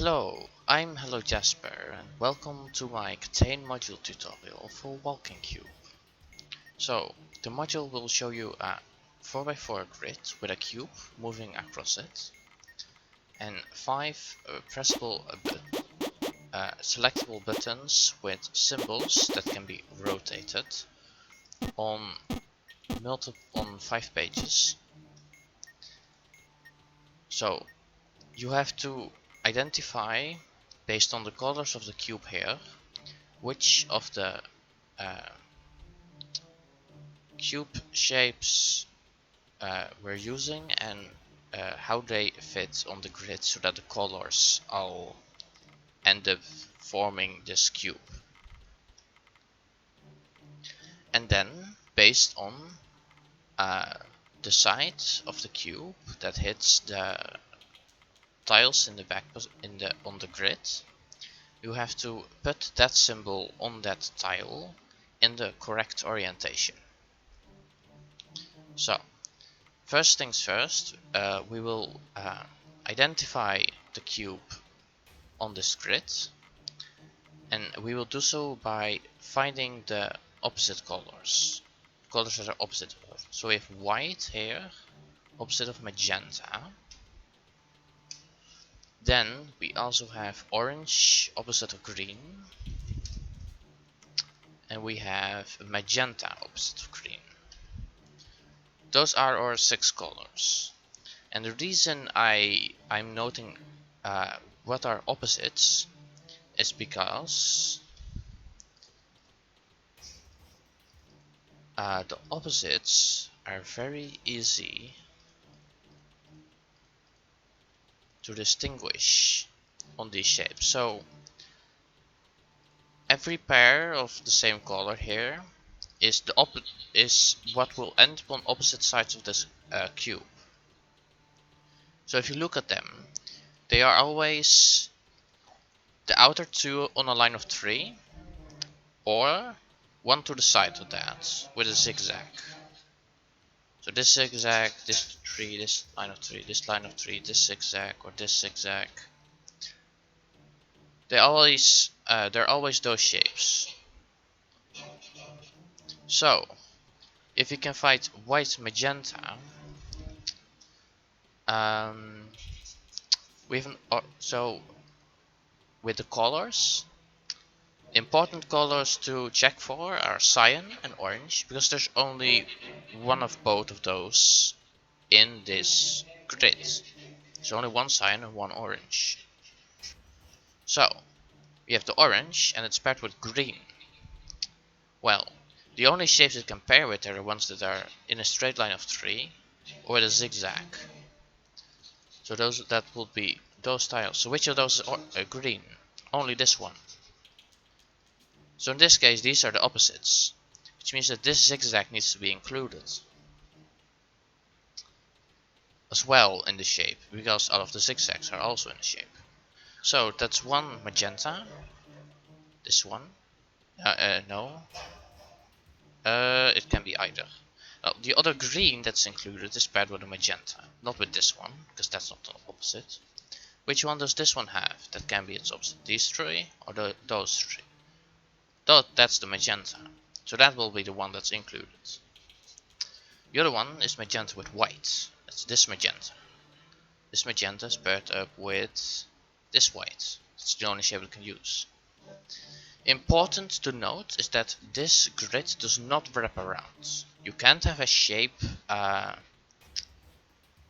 Hello, I'm Hello Jasper and welcome to my KTANE module tutorial for Walking Cube. So, the module will show you a 4x4 grid with a cube moving across it and 5 selectable buttons with symbols that can be rotated on 5 pages. So, you have to identify, based on the colors of the cube here, which of the cube shapes we're using and how they fit on the grid so that the colors all end up forming this cube. And then, based on the side of the cube that hits the tiles in the back on the grid, you have to put that symbol on that tile in the correct orientation. So, first things first, we will identify the cube on this grid, and we will do so by finding the opposite colors that are opposite of it. So we have white here, opposite of magenta. Then we also have orange, opposite of green. And we have magenta, opposite of green. Those are our 6 colors. And the reason I'm noting what are opposites is because the opposites are very easy to distinguish on these shapes. So every pair of the same color here is what will end up on opposite sides of this cube. So if you look at them, they are always the outer 2 on a line of 3, or one to the side of that with a zigzag. So this zigzag, this 3, this line of 3, this line of 3, this zigzag, or this zigzag. They're always those shapes. So if you can find white magenta, with the colors, important colors to check for are cyan and orange, because there's only one of both of those in this grid. There's only one cyan and one orange. So we have the orange and it's paired with green. Well, the only shapes it can pair with are the ones that are in a straight line of 3 or the zigzag. So that will be those tiles. So which of those is green? Only this one. So in this case these are the opposites, which means that this zigzag needs to be included as well in the shape, because all of the zigzags are also in the shape. So that's one magenta, this one, no, it can be either. Well, the other green that's included is paired with a magenta, not with this one, because that's not the opposite. Which one does this one have that can be its opposite? These 3 or those 3? That's the magenta, so that will be the one that's included. The other one is magenta with white, that's this magenta. This magenta is paired up with this white, it's the only shape we can use. Important to note is that this grid does not wrap around. You can't have a shape,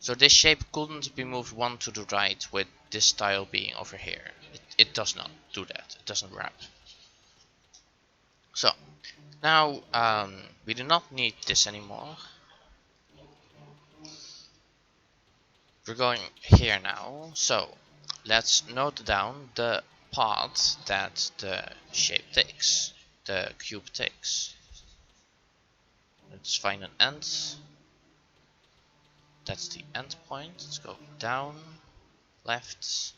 so this shape couldn't be moved one to the right with this tile being over here. It does not do that, it doesn't wrap. So now we do not need this anymore. We're going here now, so let's note down the path that the shape takes, the cube takes. Let's find an end. That's the end point. Let's go down, left,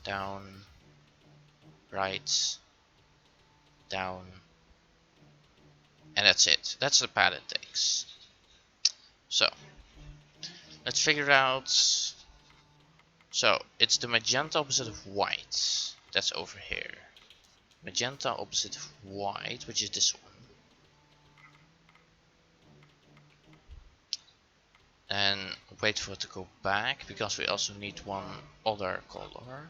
down, right, down, and that's it. That's the path it takes. So let's figure out So it's the magenta opposite of white. That's over here. Magenta opposite of white, which is this one. And wait for it to go back, because we also need one other color.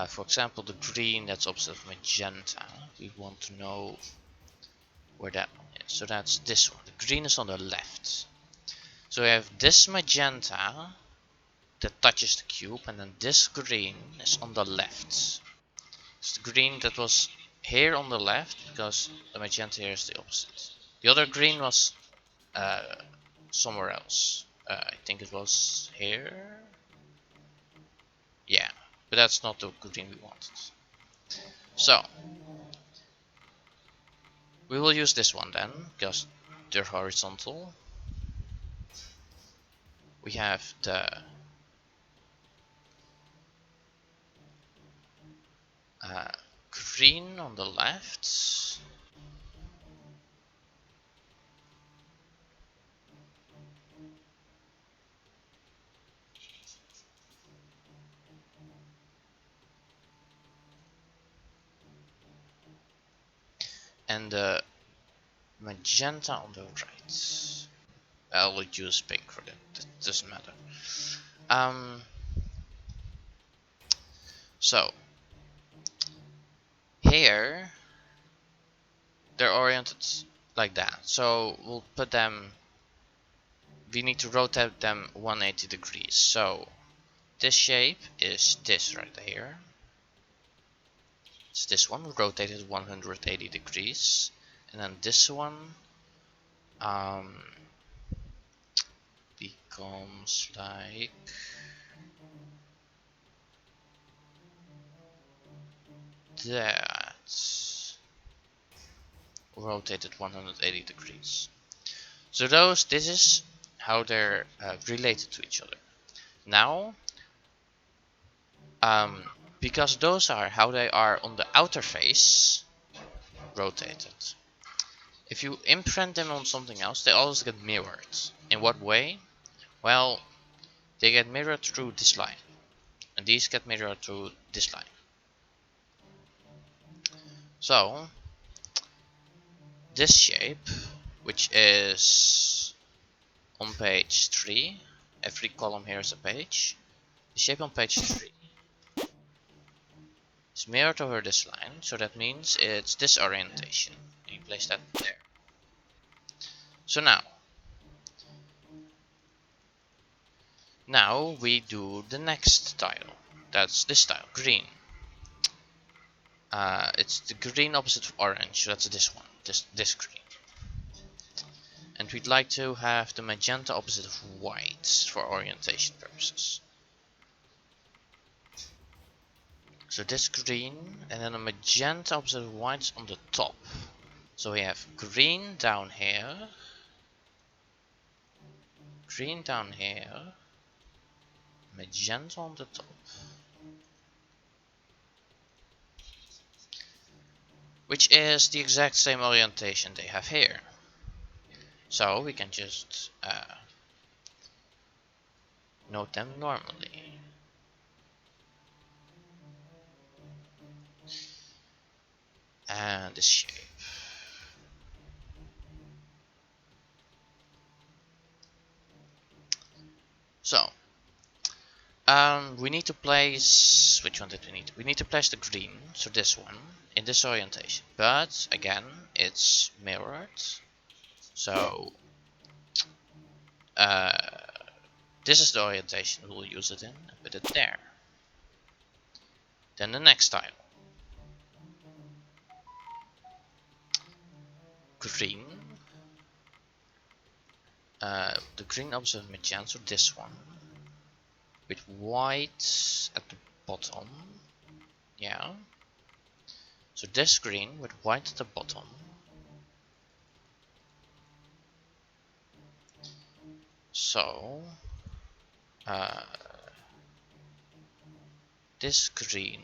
For example, the green that's opposite of magenta. We want to know where that one is. So that's this one. The green is on the left. So we have this magenta that touches the cube, and then this green is on the left. It's the green that was here on the left, because the magenta here is the opposite. The other green was somewhere else. I think it was here. Yeah, but that's not the green we wanted. So we will use this one then, because they're horizontal. We have the green on the left. And the magenta on the right. I'll use pink for that. That doesn't matter. So here they're oriented like that. So we'll put them. We need to rotate them 180 degrees. So this shape is this right here. It's this one rotated 180 degrees, and then this one becomes like that, rotated 180 degrees. So this is how they're related to each other. Now, because those are how they are on the outer face, rotated. If you imprint them on something else, they always get mirrored. In what way? Well, they get mirrored through this line, and these get mirrored through this line. So this shape, which is on page 3, every column here is a page. The shape on page 3 is mirrored over this line, so that means it's this orientation. You place that there. So now we do the next tile. That's this tile, green. It's the green opposite of orange, so that's this one, this green. And we'd like to have the magenta opposite of white for orientation purposes. So this green, and then a magenta opposite of white on the top. So we have green down here, magenta on the top. Which is the exact same orientation they have here. So we can just note them normally. And this shape. So we need to place, which one did we need? We need to place the green, so this one, in this orientation. But again, it's mirrored. So this is the orientation we'll use it in, and put it there. Then the next tile. Green. The green opposite of magenta, so this one. With white at the bottom. Yeah. So this green with white at the bottom. So this green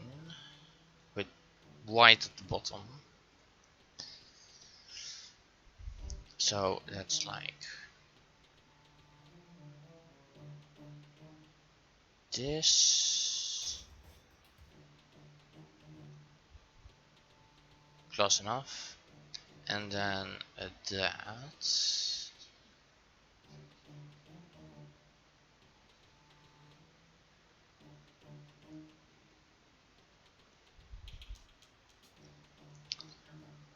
with white at the bottom. So that's like this. Close enough. And then that.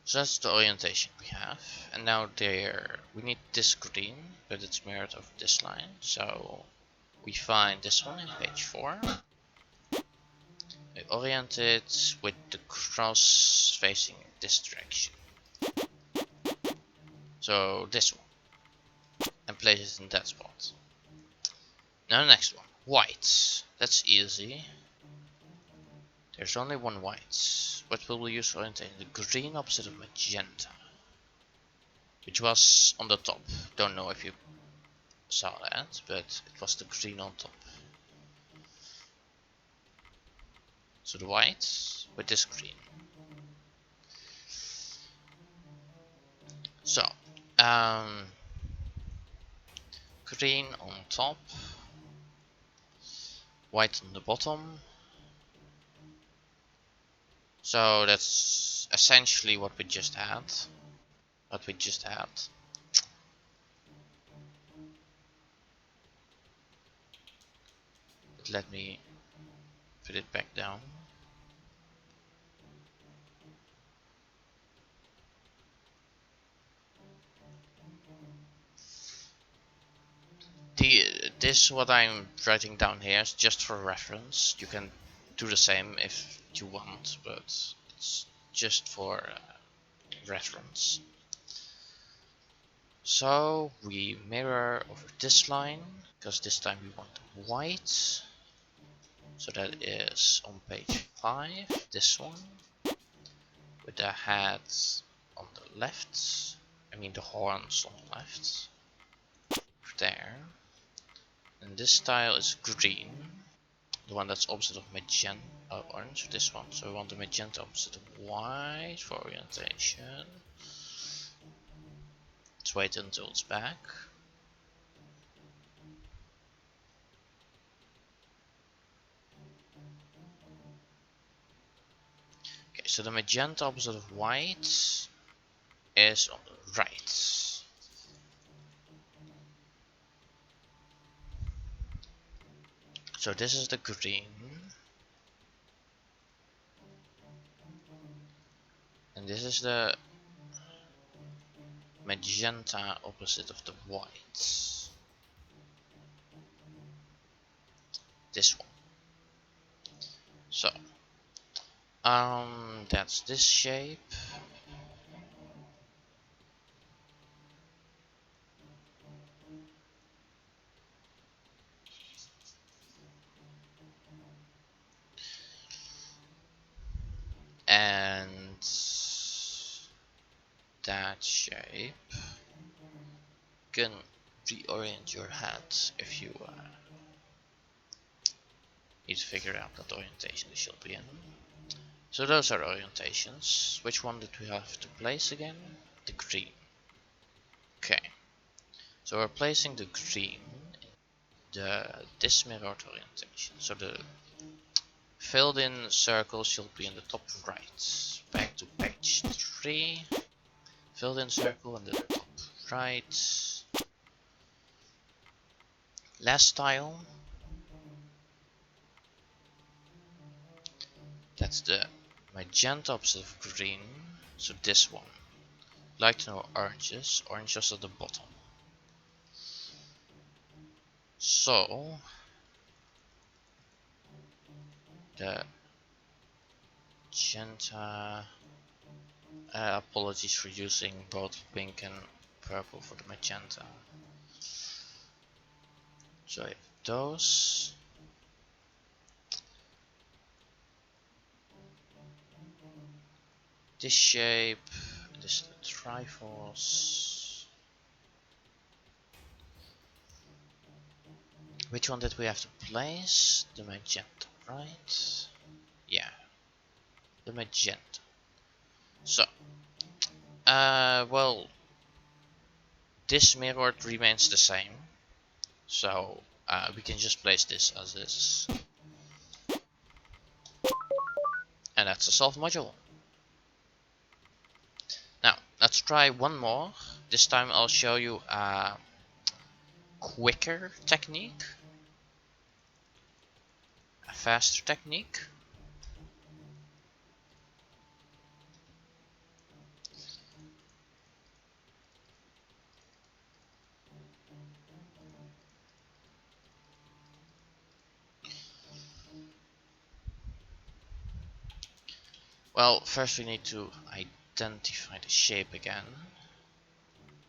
So that's the orientation we have. And now there we need this green, but it's mirrored over this line. So we find this one in page 4. We orient it with the cross facing this direction. So this one. And place it in that spot. Now the next one. White. That's easy. There's only one white. What will we use for orientation? The green opposite of magenta. Which was on the top. Don't know if you saw that, but it was the green on top. So the white with this green. So, green on top, white on the bottom. So that's essentially what we just had. But let me put it back down. This what I'm writing down here is just for reference. You can do the same if you want, but it's just for reference. So we mirror over this line, because this time we want white. So that is on page 5, this one, with the head on the left, I mean the horns on the left, there. And this style is green, the one that's opposite of magenta, orange, this one. So we want the magenta opposite of white for orientation. Let's wait until it's back. Okay, so the magenta opposite of white is on the right. So this is the green. And this is the magenta opposite of the white. This one. So, that's this shape. And that shape. You can reorient your head if you need to figure out what orientation it should be in. So those are orientations. Which one did we have to place again? The green. Okay. So we're placing the green in this mirrored orientation. So the filled in circle should be in the top right. Back to page 3. Filled in circle in the top right. Last tile. That's the magenta opposite of green. So this one. Like to know oranges. Oranges at the bottom. So the magenta. Apologies for using both pink and purple for the magenta. So I have those. This shape. This is the Triforce. Which one did we have to place? The magenta, right? Yeah, the magenta. So, well, this mirror remains the same. So, we can just place this as this, and that's a solved module. Now let's try one more. This time I'll show you a quicker technique, a faster technique. Well, first we need to identify the shape again.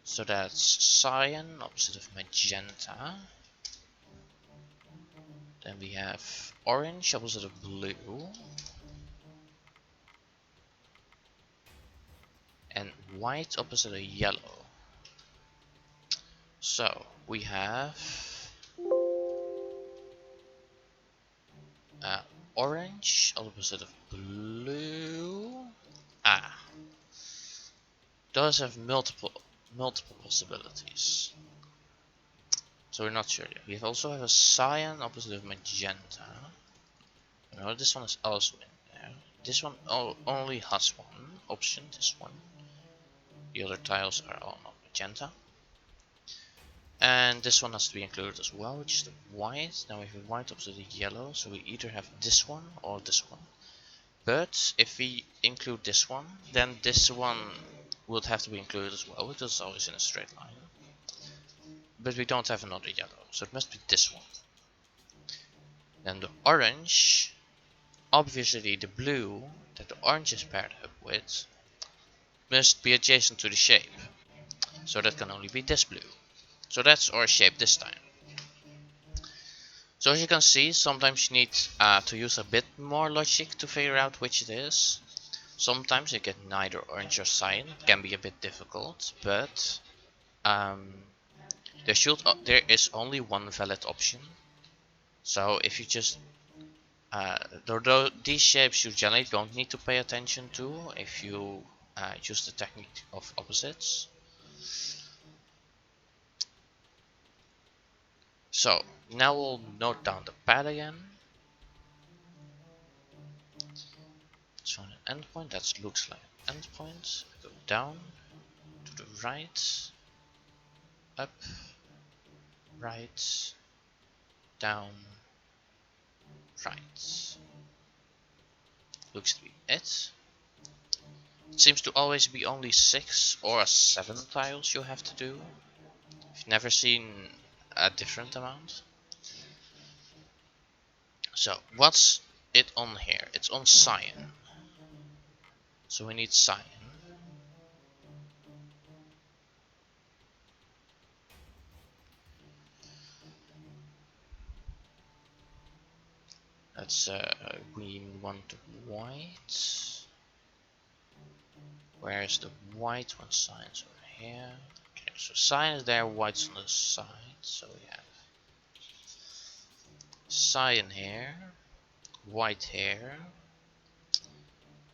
So that's cyan, opposite of magenta. Then we have orange, opposite of blue. And white, opposite of yellow. So we have orange, opposite of blue. Those have multiple possibilities. So we're not sure yet. We also have a cyan opposite of magenta. No, this one is also in there. This one only has one option, this one. The other tiles are all not magenta. And this one has to be included as well, which is the white. Now we have white opposite the yellow, so we either have this one or this one. But if we include this one, then this one would have to be included as well, because it's always in a straight line. But we don't have another yellow, so it must be this one. Then the orange, obviously the blue that the orange is paired up with, must be adjacent to the shape. So that can only be this blue. So that's our shape this time. So as you can see, sometimes you need to use a bit more logic to figure out which it is. Sometimes you get neither orange or cyan. It can be a bit difficult, but there is only one valid option. So if you just these shapes you generally don't need to pay attention to if you use the technique of opposites. So now we'll note down the path again. So an endpoint that looks like an endpoint. Go down to the right, up, right, down, right. Looks to be it. It seems to always be only 6 or 7 tiles you have to do. I've never seen a different amount. So what's it on here? It's on cyan. So we need cyan. That's we want white. Where's the white one? Cyan's over here. Okay, so cyan is there, white's on the side. So we have cyan here, white here.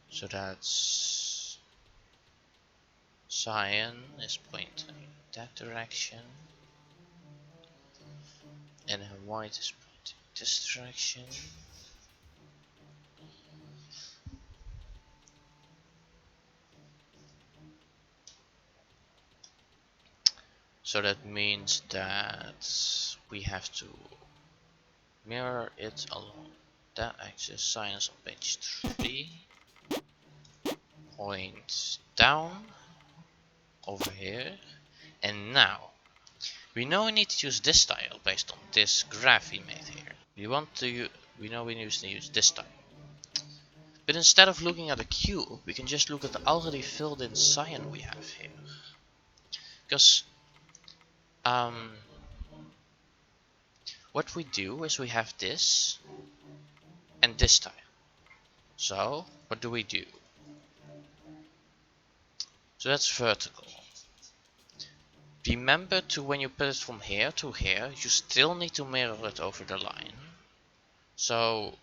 So that's cyan is pointing that direction, and then white is pointing this direction. So that means that we have to mirror it along that axis. Cyan is on page 3. Point down over here. And now we know we need to use this tile based on this graph we made here. We know we need to use this tile. But instead of looking at a cube, we can just look at the already filled in cyan we have here. Because what we do is we have this and this tile. So what do we do? So that's vertical. Remember to when you put it from here to here, you still need to mirror it over the line. So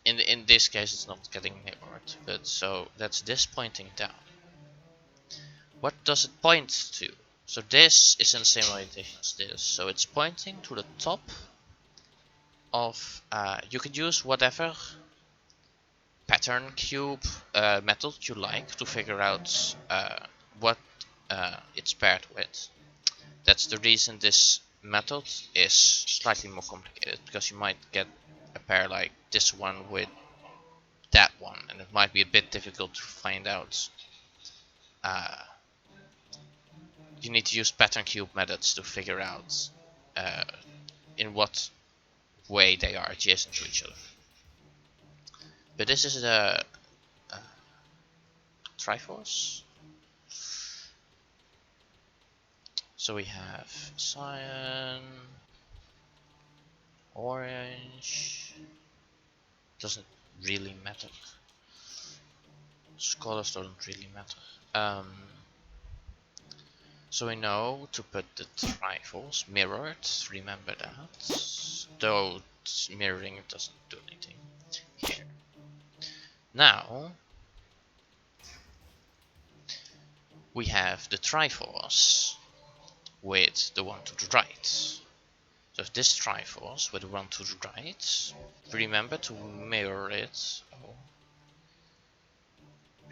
in this case it's not getting mirrored, but so that's this pointing down. What does it point to? So this is in the same orientation as this, so it's pointing to the top of you can use whatever pattern cube method you like to figure out what it's paired with. That's the reason this method is slightly more complicated, because you might get a pair like this one with that one, and it might be a bit difficult to find out. You need to use pattern cube methods to figure out uh, in what way they are adjacent to each other. But this is the Triforce. So we have cyan, orange, doesn't really matter. Colors don't really matter. So we know to put the Triforce mirrored, remember that. Though mirroring doesn't do anything here. Now we have the Triforce with the one to the right. So if this Triforce with the one to the right, remember to mirror it. Oh.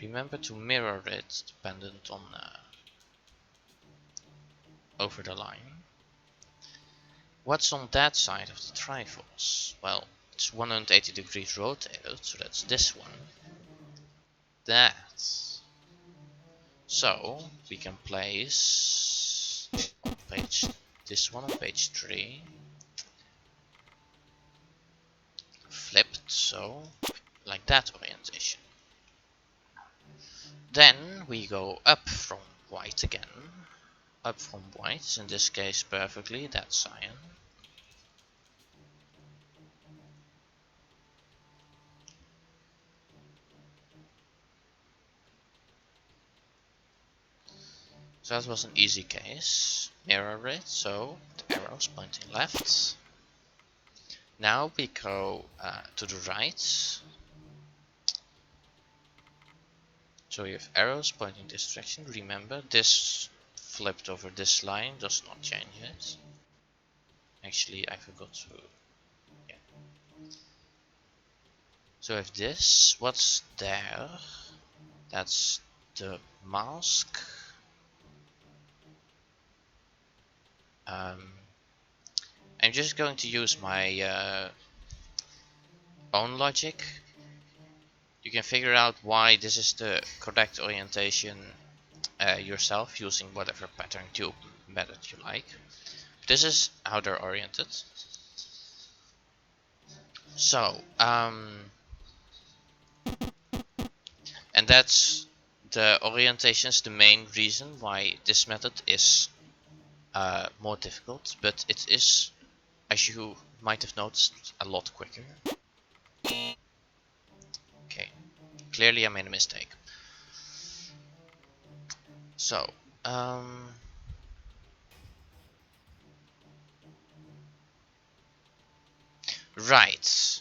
Remember to mirror it dependent on over the line. What's on that side of the Triforce? Well, it's 180 degrees rotated, so that's this one. That. So we can place on page this one on page 3, flipped, so like that orientation. Then we go up from white again. Up from white, in this case perfectly, that's cyan. So that was an easy case. Mirror it, so the arrows pointing left. Now we go to the right. So you have arrows pointing this direction. Remember, this flipped over this line does not change it. Actually, I forgot to. Yeah. So if this, what's there? That's the mask. I'm just going to use my own logic. You can figure out why this is the correct orientation yourself using whatever pattern cube method you like. This is how they're oriented. So, and that's the orientations, the main reason why this method is more difficult, but it is, as you might have noticed, a lot quicker. Okay, clearly I made a mistake. So, right.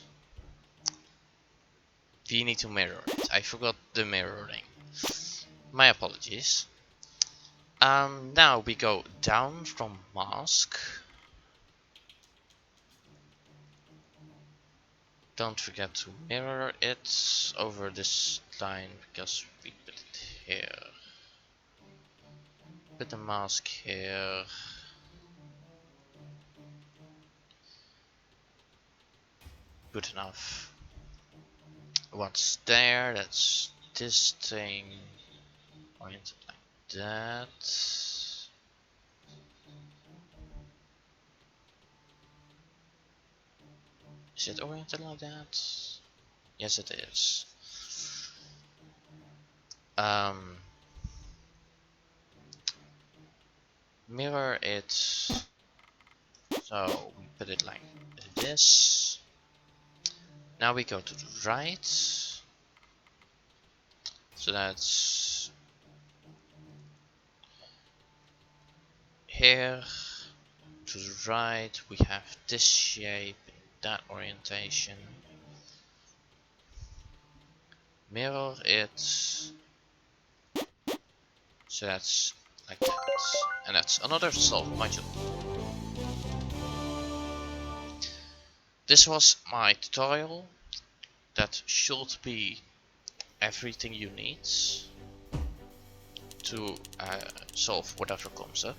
We need to mirror it. I forgot the mirroring. My apologies. Now we go down from mask. Don't forget to mirror it over this line because we put it here. Put the mask here. Good enough. What's there? That's this thing oriented like that. Is it oriented like that? Yes, it is. Mirror it. So we put it like this. Now we go to the right. So that's here. To the right we have this shape, that orientation. Mirror it. So that's like that. And that's another solved module. this was my tutorial. That should be everything you need to solve whatever comes up.